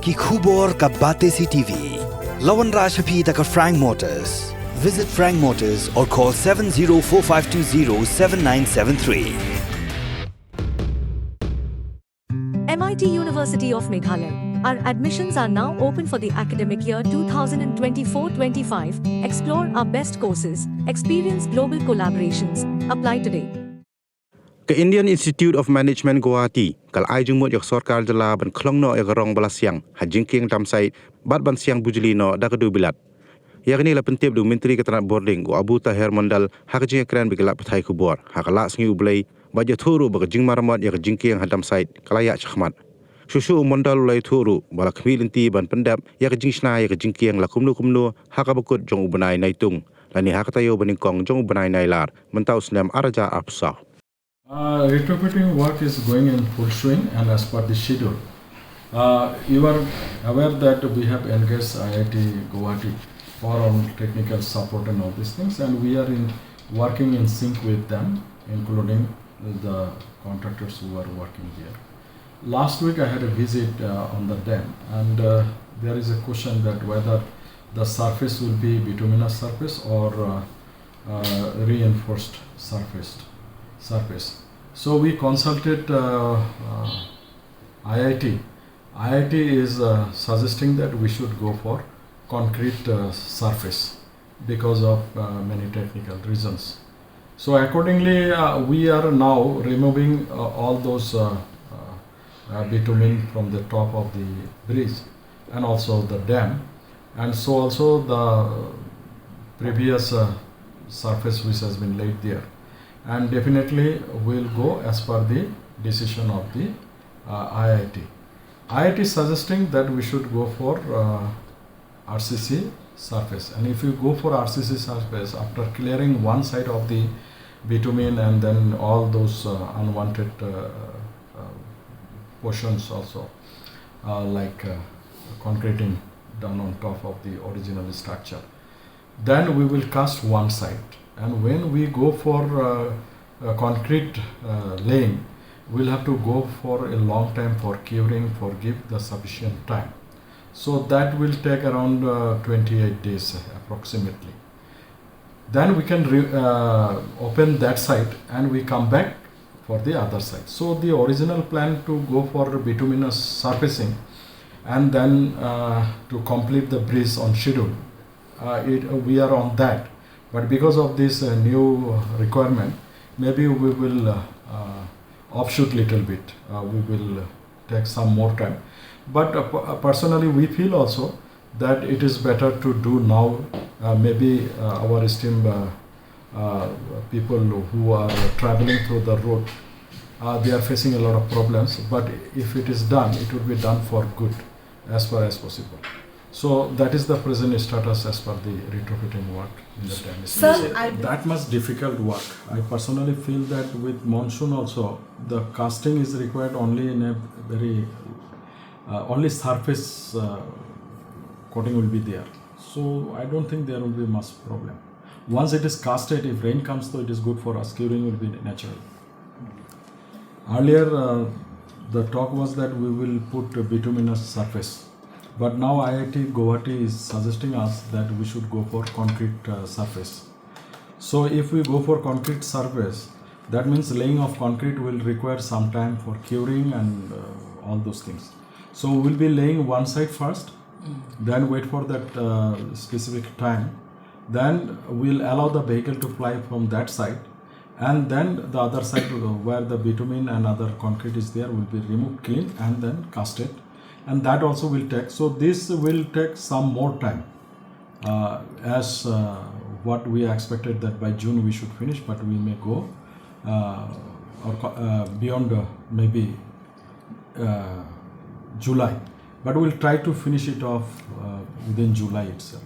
कि खूबोर का बातें सी TV. Lawan Rashaphi taka Frank Motors. Visit Frank Motors or call 7045207973. MIT University of Meghalaya. Our admissions are now open for the academic year 2024-25. Explore our best courses, experience global collaborations. Apply today. Ke Indian Institute of Management Guwahati kal ai Jingmut yak sarkar jala ban Khlong no yak Rong bala Siang ha Jingkieng damsai bat ban Siang bujuli no da Dewbilat. Yakni la pentip du menteri keterangan boarding go Abu Tahir Mandal ha ka jing kran bigala pathai kubor ha kala sngi ublai ba ja thuru ba jing marmat yak Jingkieng ha damsai kala ya chkhmat. Susu Mandal lai thuru bala khmilinti ban pendap yak jingsna yak Jingkieng la kumnu ha ka bakut jong ubanai naitung lani ha ka tayo baningkong jong ubanai nailar mentau snam araja apsa. Retrofitting work is going in full swing and as per the schedule. You are aware that we have engaged IIT Guwahati for our technical support and all these things, and we are working in sync with them, including the contractors who are working here. Last week I had a visit on the dam, and there is a question that whether the surface will be bituminous surface or reinforced surface. So we consulted IIT. IIT is suggesting that we should go for concrete surface because of many technical reasons. So accordingly, we are now removing all those bitumen from the top of the bridge and also the dam, and so also the previous surface which has been laid there. And definitely will go as per the decision of the IIT. IIT is suggesting that we should go for RCC surface, and if you go for RCC surface after clearing one side of the bitumen and then all those unwanted portions also like concreting done on top of the original structure, then we will cast one side. And when we go for concrete laying, we'll have to go for a long time for curing, for give the sufficient time. So that will take around 28 days approximately. Then we can open that side and we come back for the other side. So the original plan to go for bituminous surfacing and then to complete the bridge on schedule, we are on that. But because of this new requirement, maybe we will offshoot little bit. We will take some more time. But personally, we feel also that it is better to do now. Maybe our esteemed people who are traveling through the road, they are facing a lot of problems. But if it is done, it will be done for good as far as possible. So that is the present status as per the retrofitting work in the dam. Sir, that much difficult work. I personally feel that with monsoon also, the casting is required only in a very only surface coating will be there. So I don't think there will be much problem. Once it is casted, if rain comes, though it is good for us. Curing will be natural. Earlier, the talk was that we will put a bituminous surface. But now IIT Guwahati is suggesting us that we should go for concrete surface. So if we go for concrete surface, that means laying of concrete will require some time for curing and all those things. So we'll be laying one side first, then wait for that specific time. Then we'll allow the vehicle to fly from that side, and then the other side where the bitumen and other concrete is there will be removed clean and then casted. And that also will take, so this will take some more time as what we expected that by June we should finish, but we may go or beyond maybe July, but we'll try to finish it off within July itself.